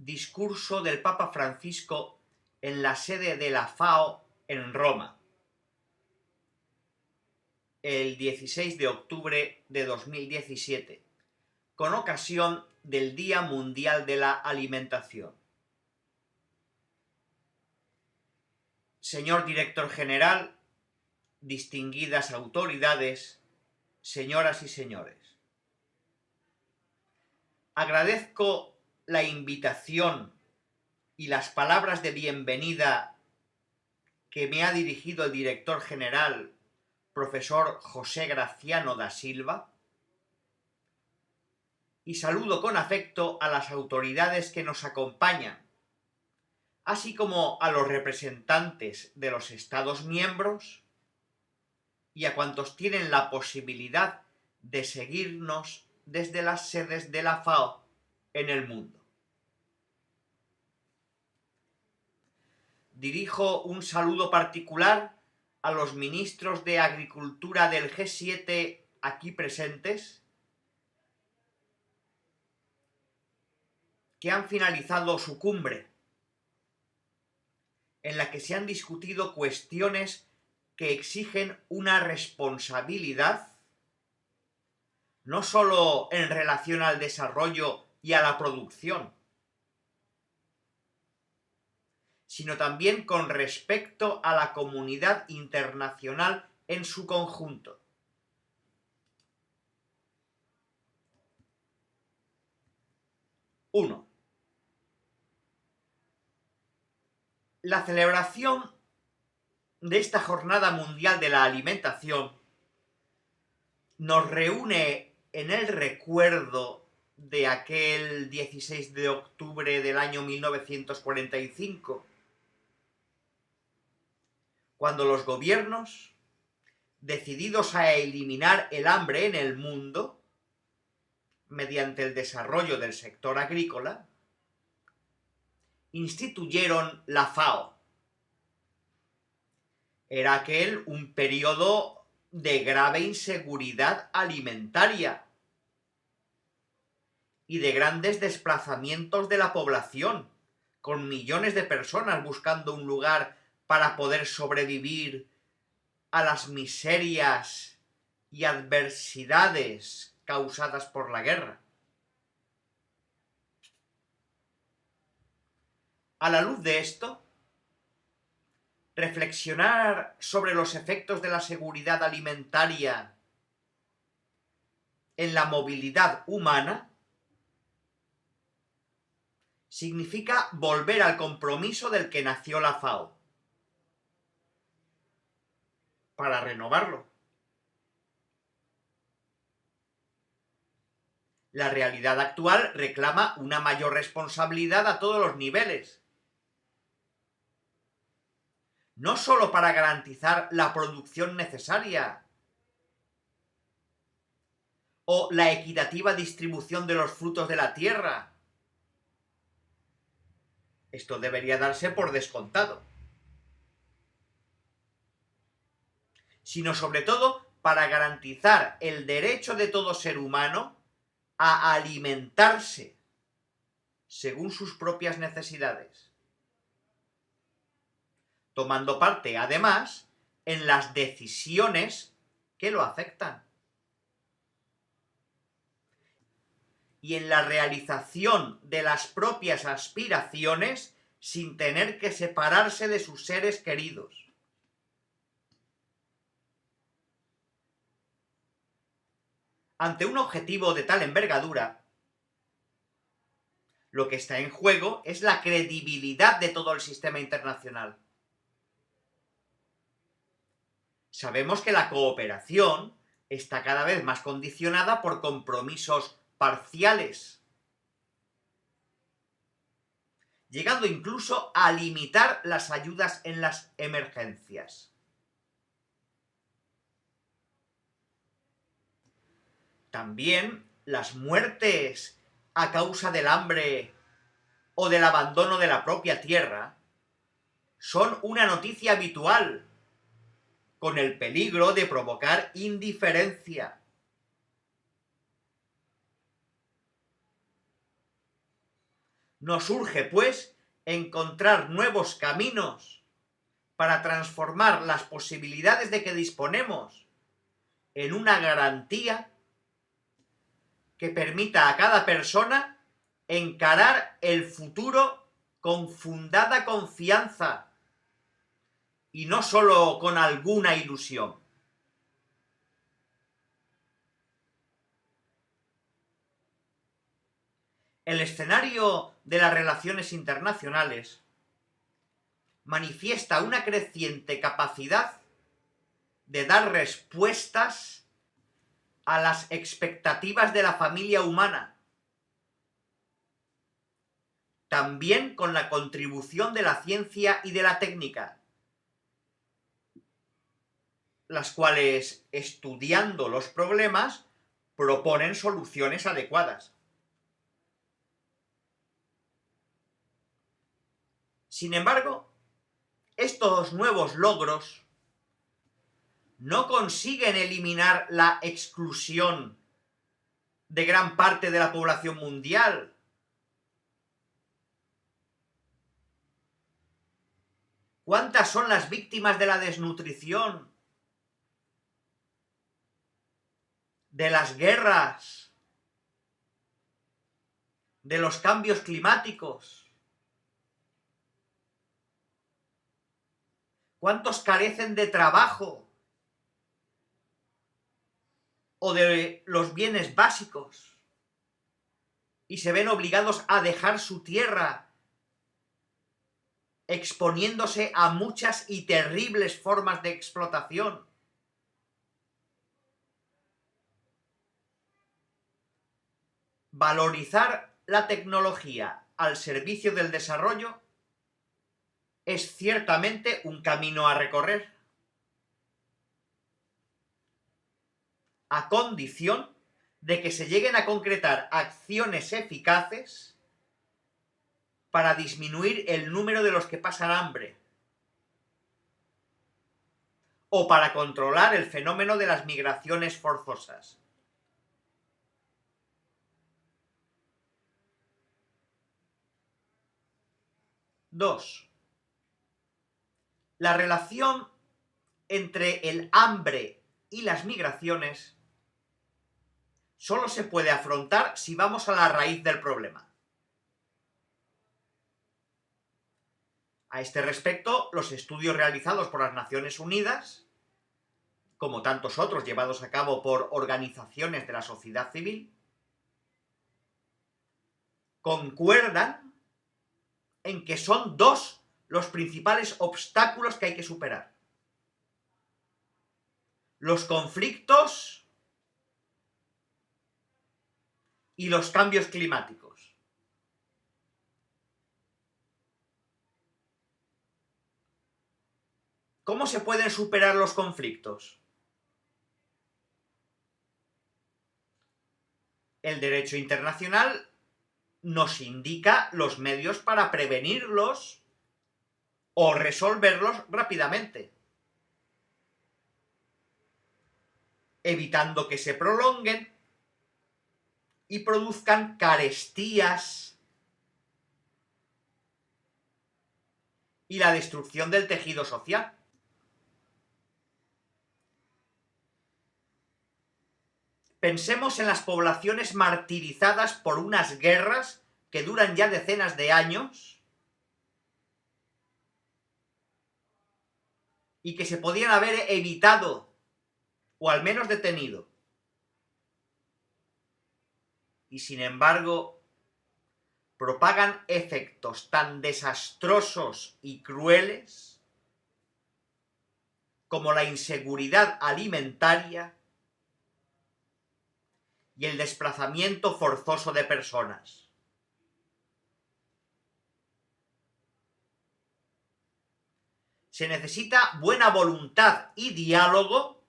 discurso del Papa Francisco en la sede de la FAO en Roma, el 16 de octubre de 2017, con ocasión del Día Mundial de la Alimentación. Señor Director General, distinguidas autoridades, señoras y señores. Agradezco la invitación y las palabras de bienvenida que me ha dirigido el Director General, profesor José Graciano da Silva, y saludo con afecto a las autoridades que nos acompañan, así como a los representantes de los Estados miembros y a cuantos tienen la posibilidad de seguirnos desde las sedes de la FAO en el mundo. Dirijo un saludo particular a los ministros de Agricultura del G7 aquí presentes, que han finalizado su cumbre, en la que se han discutido cuestiones que exigen una responsabilidad, no solo en relación al desarrollo y a la producción, sino también con respecto a la comunidad internacional en su conjunto. Uno. La celebración de esta Jornada Mundial de la Alimentación nos reúne en el recuerdo de aquel 16 de octubre del año 1945, cuando los gobiernos, decididos a eliminar el hambre en el mundo, mediante el desarrollo del sector agrícola, instituyeron la FAO. Era aquel un periodo de grave inseguridad alimentaria y de grandes desplazamientos de la población, con millones de personas buscando un lugar para poder sobrevivir a las miserias y adversidades causadas por la guerra. A la luz de esto, reflexionar sobre los efectos de la seguridad alimentaria en la movilidad humana significa volver al compromiso del que nació la FAO, para renovarlo. La realidad actual reclama una mayor responsabilidad a todos los niveles, no solo para garantizar la producción necesaria o la equitativa distribución de los frutos de la tierra. Esto debería darse por descontado. Sino sobre todo para garantizar el derecho de todo ser humano a alimentarse según sus propias necesidades, tomando parte, además, en las decisiones que lo afectan y en la realización de las propias aspiraciones sin tener que separarse de sus seres queridos. Ante un objetivo de tal envergadura, lo que está en juego es la credibilidad de todo el sistema internacional. Sabemos que la cooperación está cada vez más condicionada por compromisos parciales, llegando incluso a limitar las ayudas en las emergencias. También las muertes a causa del hambre o del abandono de la propia tierra son una noticia habitual, con el peligro de provocar indiferencia. Nos urge, pues, encontrar nuevos caminos para transformar las posibilidades de que disponemos en una garantía que permita a cada persona encarar el futuro con fundada confianza y no solo con alguna ilusión. El escenario de las relaciones internacionales manifiesta una creciente capacidad de dar respuestas a las expectativas de la familia humana, también con la contribución de la ciencia y de la técnica, las cuales, estudiando los problemas, proponen soluciones adecuadas. Sin embargo, estos nuevos logros no consiguen eliminar la exclusión de gran parte de la población mundial. ¿Cuántas son las víctimas de la desnutrición, de las guerras, de los cambios climáticos? ¿Cuántos carecen de trabajo o de los bienes básicos y se ven obligados a dejar su tierra, exponiéndose a muchas y terribles formas de explotación? Valorizar la tecnología al servicio del desarrollo es ciertamente un camino a recorrer, a condición de que se lleguen a concretar acciones eficaces para disminuir el número de los que pasan hambre, o para controlar el fenómeno de las migraciones forzosas. Dos. La relación entre el hambre y las migraciones solo se puede afrontar si vamos a la raíz del problema. A este respecto, los estudios realizados por las Naciones Unidas, como tantos otros llevados a cabo por organizaciones de la sociedad civil, concuerdan en que son dos los principales obstáculos que hay que superar: los conflictos y los cambios climáticos. ¿Cómo se pueden superar los conflictos? El derecho internacional nos indica los medios para prevenirlos o resolverlos rápidamente, evitando que se prolonguen y produzcan carestías y la destrucción del tejido social. Pensemos en las poblaciones martirizadas por unas guerras que duran ya decenas de años y que se podían haber evitado o al menos detenido. Y sin embargo, propagan efectos tan desastrosos y crueles como la inseguridad alimentaria y el desplazamiento forzoso de personas. Se necesita buena voluntad y diálogo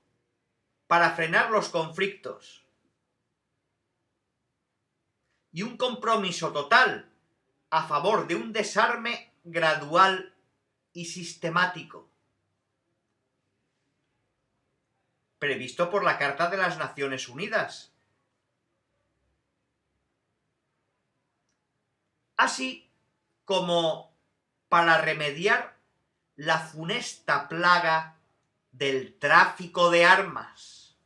para frenar los conflictos y un compromiso total a favor de un desarme gradual y sistemático, previsto por la Carta de las Naciones Unidas. Así, como para remediar la funesta plaga del tráfico de armas.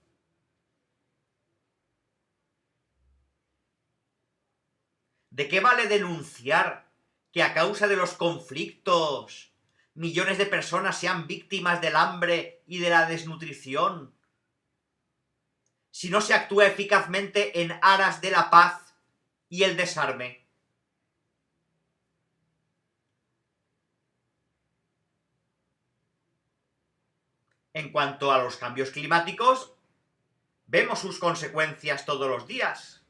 ¿De qué vale denunciar que a causa de los conflictos millones de personas sean víctimas del hambre y de la desnutrición si no se actúa eficazmente en aras de la paz y el desarme? En cuanto a los cambios climáticos, vemos sus consecuencias todos los días.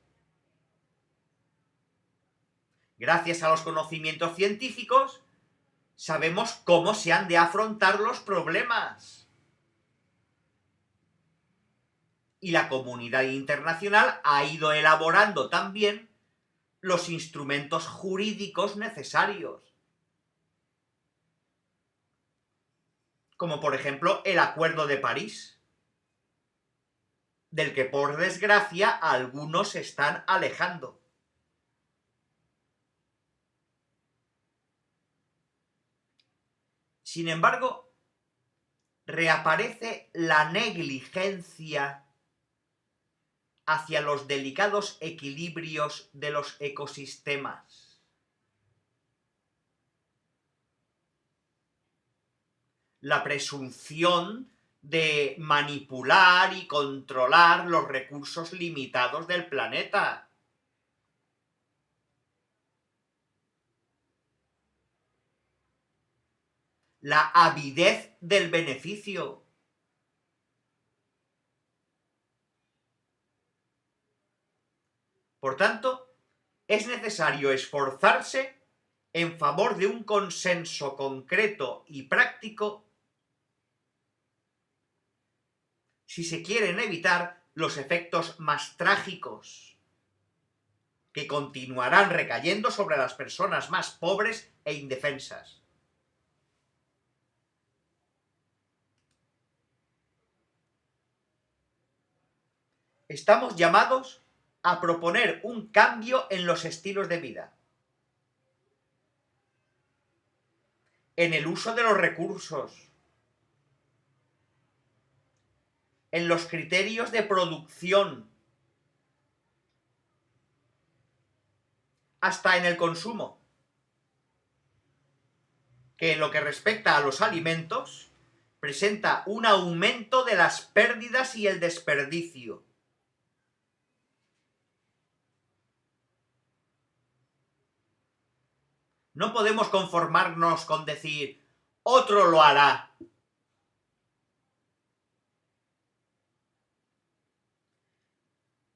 Gracias a los conocimientos científicos, sabemos cómo se han de afrontar los problemas. Y la comunidad internacional ha ido elaborando también los instrumentos jurídicos necesarios, como por ejemplo el Acuerdo de París, del que por desgracia algunos se están alejando. Sin embargo, reaparece la negligencia hacia los delicados equilibrios de los ecosistemas. La presunción de manipular y controlar los recursos limitados del planeta. La avidez del beneficio. Por tanto, es necesario esforzarse en favor de un consenso concreto y práctico si se quieren evitar los efectos más trágicos que continuarán recayendo sobre las personas más pobres e indefensas. Estamos llamados a proponer un cambio en los estilos de vida, en el uso de los recursos, en los criterios de producción, hasta en el consumo, que en lo que respecta a los alimentos, presenta un aumento de las pérdidas y el desperdicio. No podemos conformarnos con decir, otro lo hará.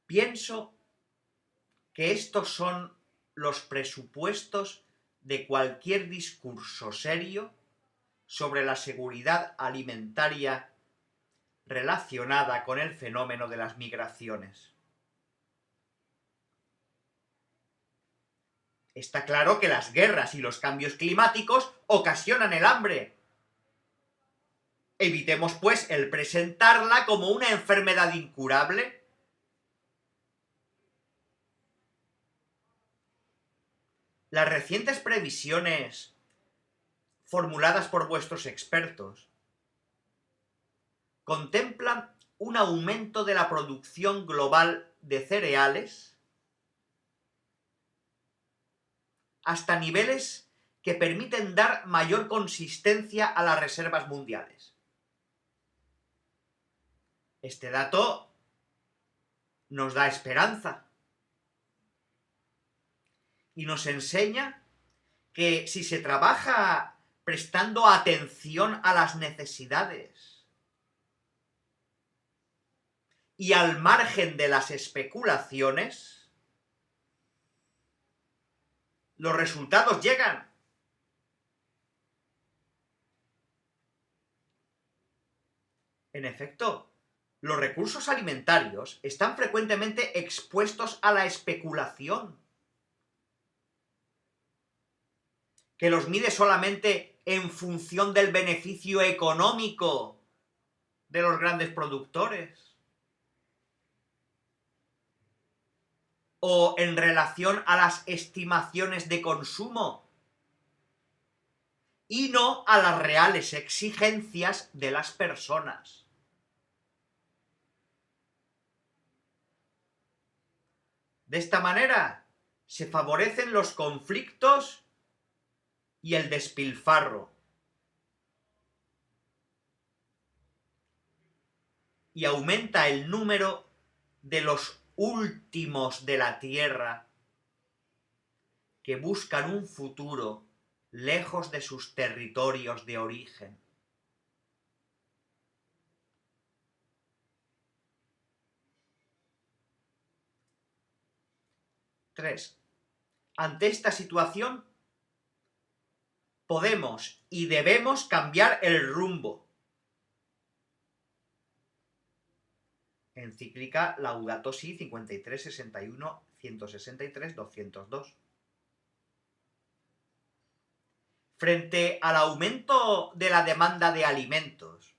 Pienso que estos son los presupuestos de cualquier discurso serio sobre la seguridad alimentaria relacionada con el fenómeno de las migraciones. Está claro que las guerras y los cambios climáticos ocasionan el hambre. Evitemos, pues, el presentarla como una enfermedad incurable. Las recientes previsiones formuladas por vuestros expertos contemplan un aumento de la producción global de cereales hasta niveles que permiten dar mayor consistencia a las reservas mundiales. Este dato nos da esperanza y nos enseña que si se trabaja prestando atención a las necesidades y al margen de las especulaciones, los resultados llegan. En efecto, los recursos alimentarios están frecuentemente expuestos a la especulación, que los mide solamente en función del beneficio económico de los grandes productores, o en relación a las estimaciones de consumo y no a las reales exigencias de las personas. De esta manera se favorecen los conflictos y el despilfarro. Y aumenta el número de los últimos de la tierra que buscan un futuro lejos de sus territorios de origen. Tres. Ante esta situación, podemos y debemos cambiar el rumbo. Encíclica Laudato Si 53, 61, 163, 202. Frente al aumento de la demanda de alimentos,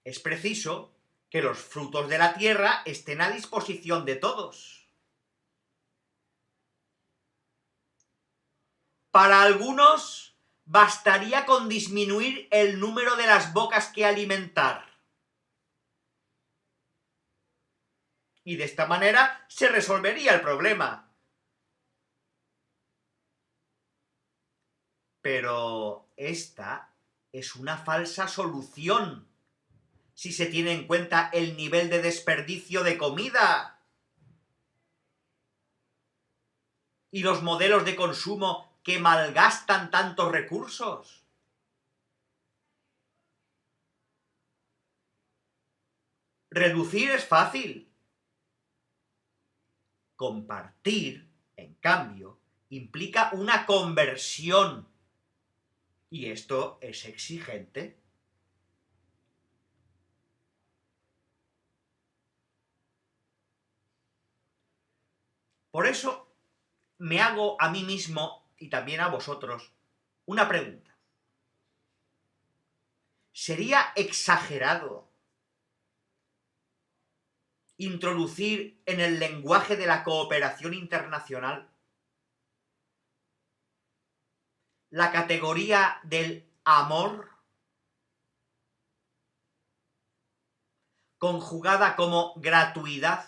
es preciso que los frutos de la tierra estén a disposición de todos. Para algunos, bastaría con disminuir el número de las bocas que alimentar. Y de esta manera se resolvería el problema. Pero esta es una falsa solución si se tiene en cuenta el nivel de desperdicio de comida y los modelos de consumo que malgastan tantos recursos. Reducir es fácil. Compartir, en cambio, implica una conversión. Y esto es exigente. Por eso me hago a mí mismo y también a vosotros una pregunta. ¿Sería exagerado introducir en el lenguaje de la cooperación internacional la categoría del amor, conjugada como gratuidad,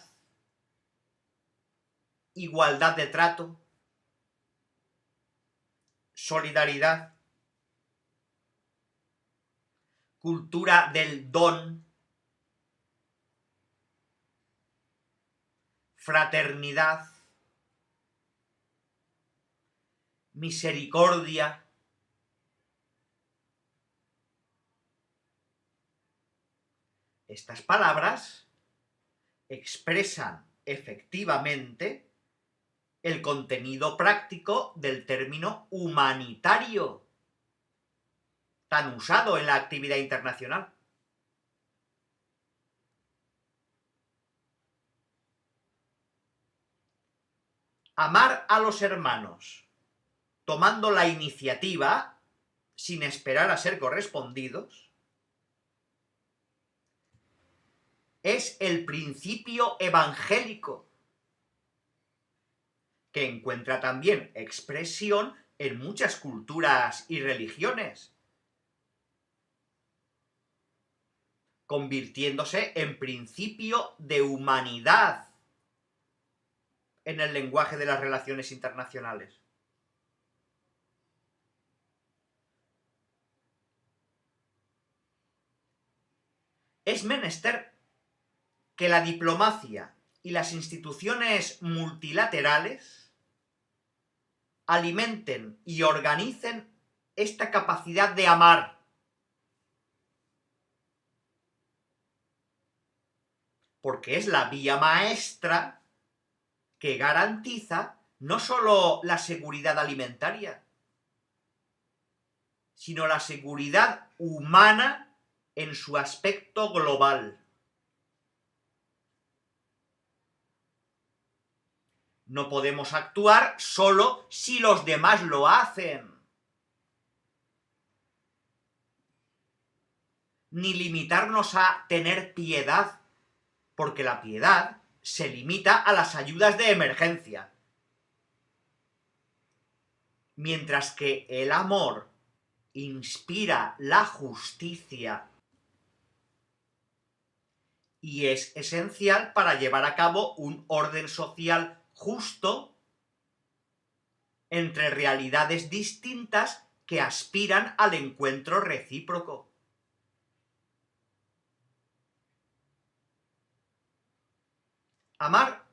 igualdad de trato, solidaridad, cultura del don, fraternidad, misericordia, estas palabras expresan efectivamente el contenido práctico del término humanitario, tan usado en la actividad internacional. Amar a los hermanos, tomando la iniciativa, sin esperar a ser correspondidos, es el principio evangélico, que encuentra también expresión en muchas culturas y religiones, convirtiéndose en principio de humanidad en el lenguaje de las relaciones internacionales. Es menester que la diplomacia y las instituciones multilaterales alimenten y organicen esta capacidad de amar, porque es la vía maestra que garantiza no solo la seguridad alimentaria, sino la seguridad humana en su aspecto global. No podemos actuar solo si los demás lo hacen, ni limitarnos a tener piedad, porque la piedad se limita a las ayudas de emergencia. mientras que el amor inspira la justicia y es esencial para llevar a cabo un orden social justo entre realidades distintas que aspiran al encuentro recíproco. Amar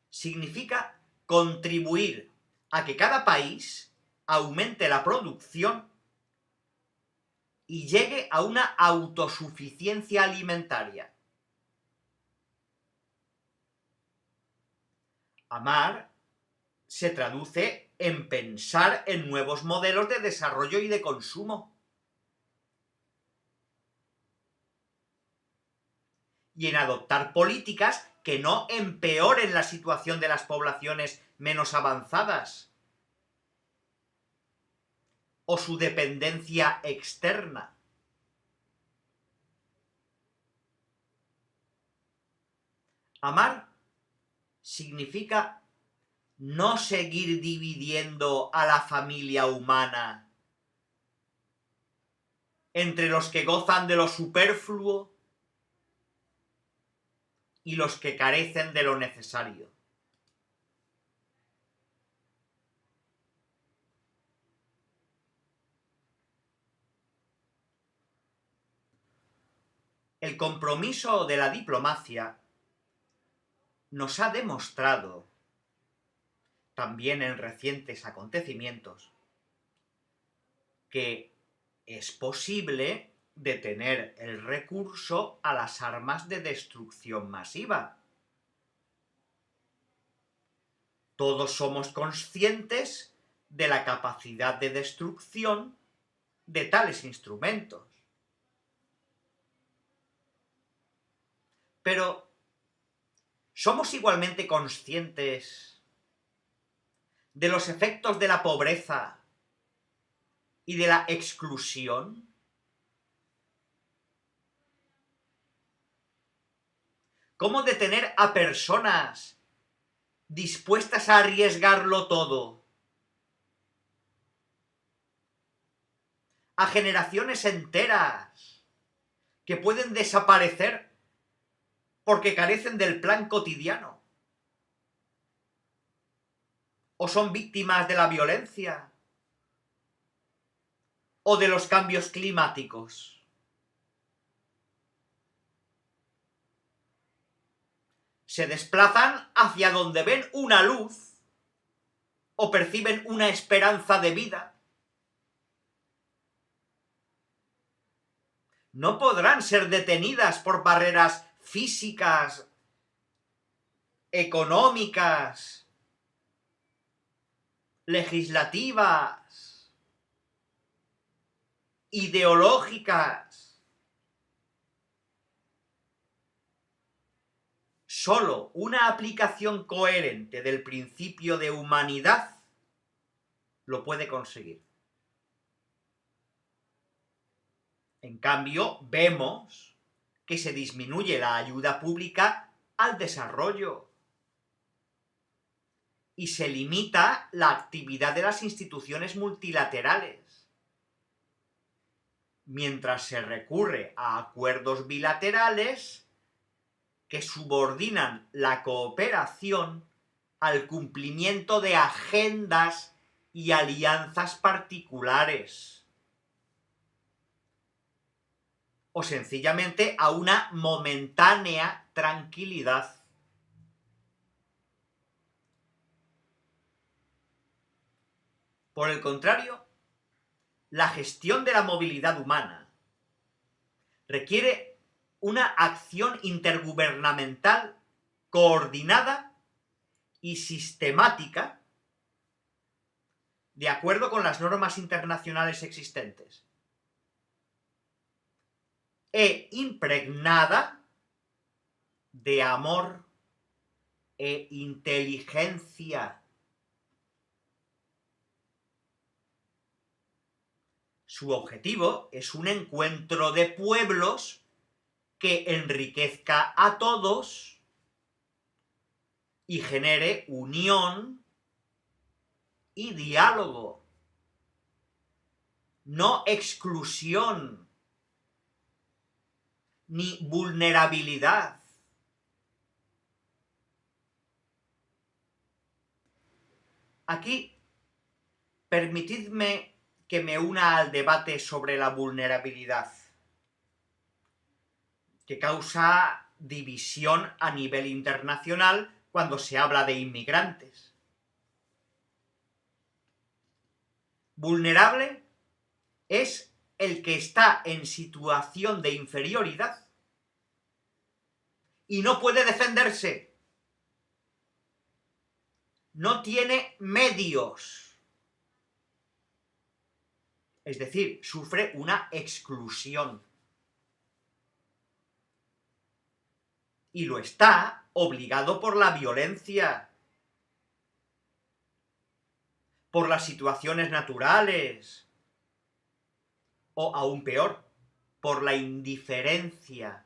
significa contribuir a que cada país aumente la producción y llegue a una autosuficiencia alimentaria. Amar se traduce en pensar en nuevos modelos de desarrollo y de consumo. Y en adoptar políticas que no empeoren la situación de las poblaciones menos avanzadas o su dependencia externa. Amar significa no seguir dividiendo a la familia humana entre los que gozan de lo superfluo y los que carecen de lo necesario. El compromiso de la diplomacia nos ha demostrado, también en recientes acontecimientos, que es posible detener el recurso a las armas de destrucción masiva. Todos somos conscientes de la capacidad de destrucción de tales instrumentos. Pero, ¿somos igualmente conscientes de los efectos de la pobreza y de la exclusión? ¿Cómo detener a personas dispuestas a arriesgarlo todo? A generaciones enteras que pueden desaparecer porque carecen del plan cotidiano o son víctimas de la violencia o de los cambios climáticos. Se desplazan hacia donde ven una luz o perciben una esperanza de vida. No podrán ser detenidas por barreras físicas, económicas, legislativas, ideológicas. Solo una aplicación coherente del principio de humanidad lo puede conseguir. En cambio, vemos que se disminuye la ayuda pública al desarrollo y se limita la actividad de las instituciones multilaterales, mientras se recurre a acuerdos bilaterales que subordinan la cooperación al cumplimiento de agendas y alianzas particulares, o sencillamente a una momentánea tranquilidad. Por el contrario, la gestión de la movilidad humana requiere una acción intergubernamental coordinada y sistemática de acuerdo con las normas internacionales existentes e impregnada de amor e inteligencia. Su objetivo es un encuentro de pueblos que enriquezca a todos y genere unión y diálogo. no exclusión ni vulnerabilidad. Aquí, permitidme que me una al debate sobre la vulnerabilidad, que causa división a nivel internacional cuando se habla de inmigrantes. Vulnerable es el que está en situación de inferioridad y no puede defenderse. No tiene medios. Es decir, sufre una exclusión. Y lo está obligado por la violencia, por las situaciones naturales, o aún peor, por la indiferencia,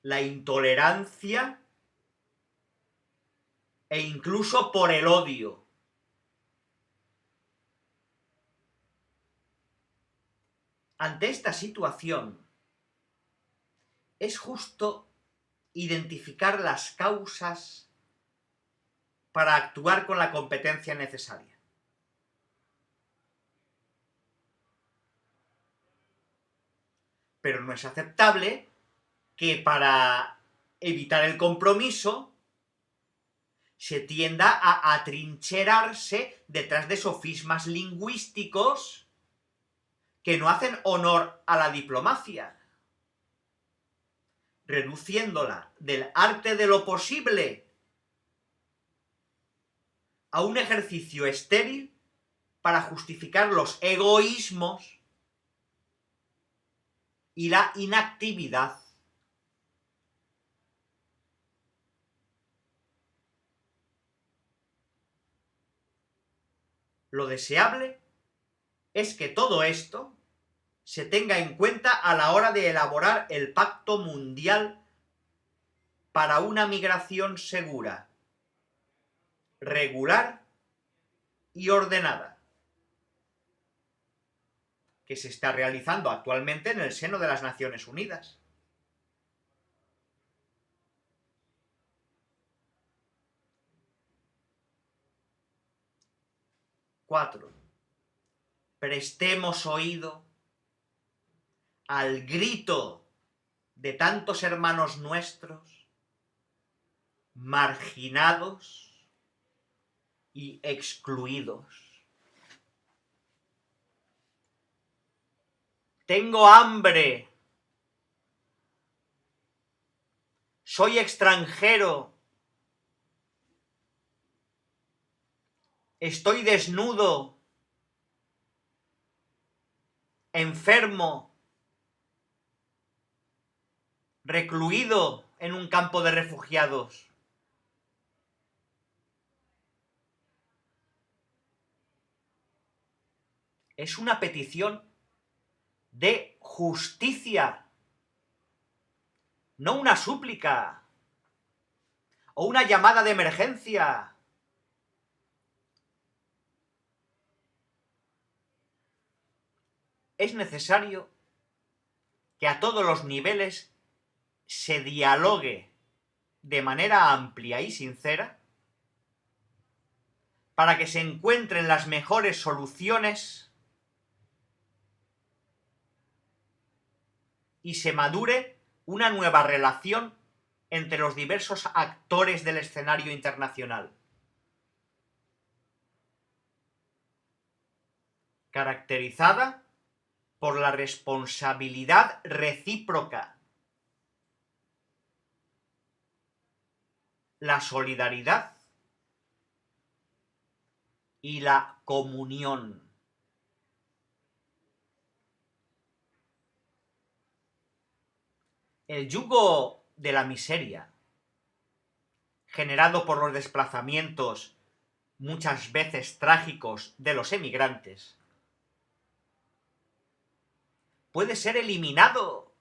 la intolerancia e incluso por el odio. Ante esta situación, es justo identificar las causas para actuar con la competencia necesaria. Pero no es aceptable que para evitar el compromiso se tienda a atrincherarse detrás de sofismas lingüísticos que no hacen honor a la diplomacia, reduciéndola del arte de lo posible a un ejercicio estéril para justificar los egoísmos y la inactividad. Lo deseable es que todo esto se tenga en cuenta a la hora de elaborar el Pacto Mundial para una migración segura, regular y ordenada, que se está realizando actualmente en el seno de las Naciones Unidas. Cuatro. Prestemos oído al grito de tantos hermanos nuestros marginados y excluidos. Tengo hambre. Soy extranjero. Estoy desnudo. Enfermo. Recluido en un campo de refugiados. Es una petición de justicia, no una súplica o una llamada de emergencia. Es necesario que a todos los niveles se dialogue de manera amplia y sincera para que se encuentren las mejores soluciones y se madure una nueva relación entre los diversos actores del escenario internacional, caracterizada por la responsabilidad recíproca, la solidaridad y la comunión. El yugo de la miseria, generado por los desplazamientos muchas veces trágicos de los emigrantes, puede ser eliminado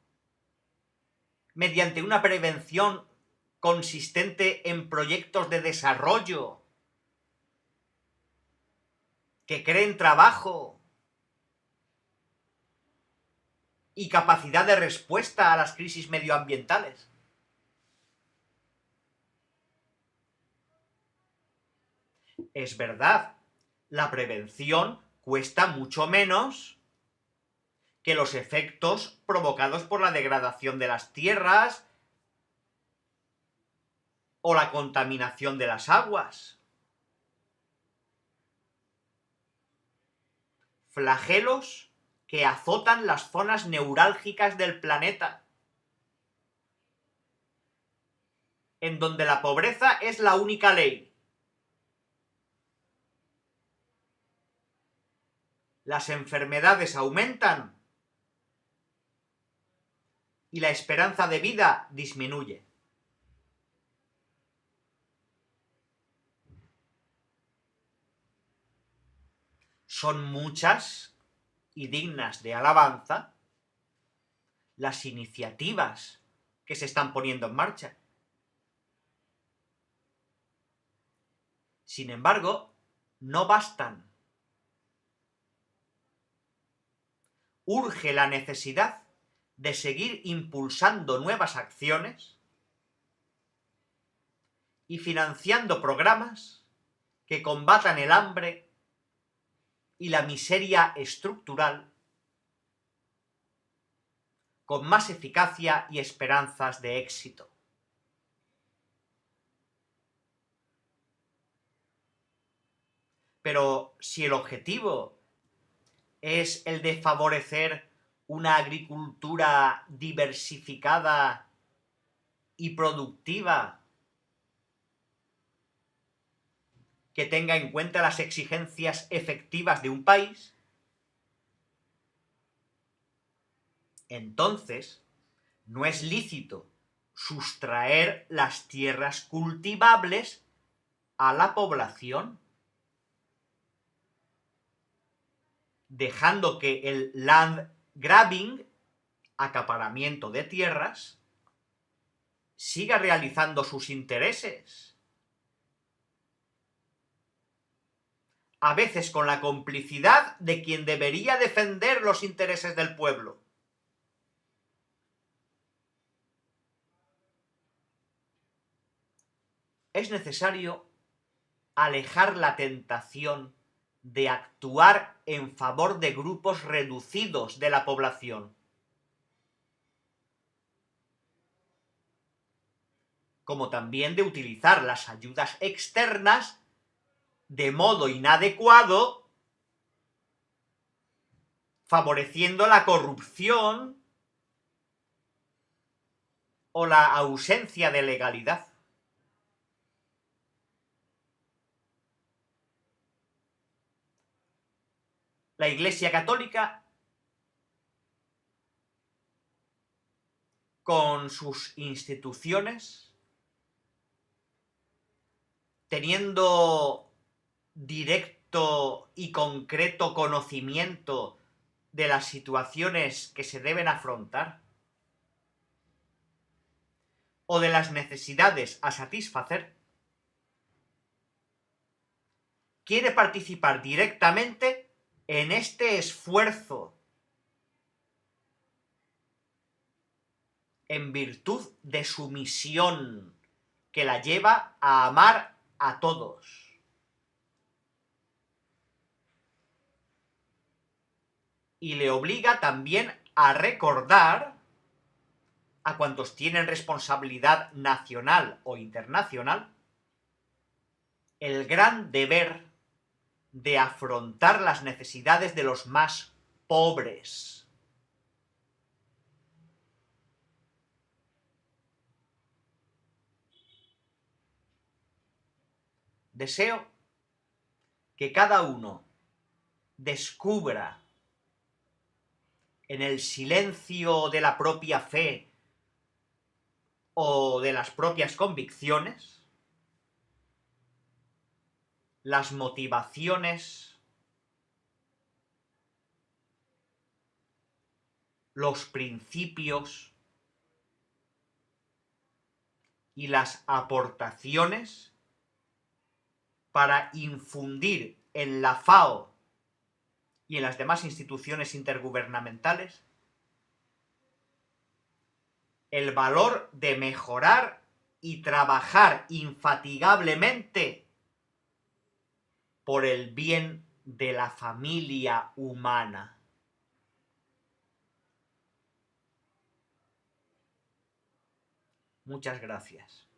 mediante una prevención consistente en proyectos de desarrollo que creen trabajo y capacidad de respuesta a las crisis medioambientales. Es verdad, la prevención cuesta mucho menos que los efectos provocados por la degradación de las tierras o la contaminación de las aguas. Flagelos que azotan las zonas neurálgicas del planeta, en donde la pobreza es la única ley. Las enfermedades aumentan y la esperanza de vida disminuye. Son muchas y dignas de alabanza las iniciativas que se están poniendo en marcha. Sin embargo, no bastan. Urge la necesidad de seguir impulsando nuevas acciones y financiando programas que combatan el hambre y la miseria estructural con más eficacia y esperanzas de éxito. Pero si el objetivo es el de favorecer una agricultura diversificada y productiva que tenga en cuenta las exigencias efectivas de un país, entonces no es lícito sustraer las tierras cultivables a la población, dejando que el land grabbing, acaparamiento de tierras, siga realizando sus intereses, a veces con la complicidad de quien debería defender los intereses del pueblo. Es necesario alejar la tentación de actuar en favor de grupos reducidos de la población, como también de utilizar las ayudas externas de modo inadecuado, favoreciendo la corrupción o la ausencia de legalidad. La Iglesia Católica, con sus instituciones, teniendo directo y concreto conocimiento de las situaciones que se deben afrontar o de las necesidades a satisfacer, quiere participar directamente en este esfuerzo en virtud de su misión que la lleva a amar a todos. Y le obliga también a recordar a cuantos tienen responsabilidad nacional o internacional el gran deber de afrontar las necesidades de los más pobres. Deseo que cada uno descubra en el silencio de la propia fe o de las propias convicciones las motivaciones, los principios y las aportaciones para infundir en la FAO y en las demás instituciones intergubernamentales el valor de mejorar y trabajar infatigablemente por el bien de la familia humana. Muchas gracias.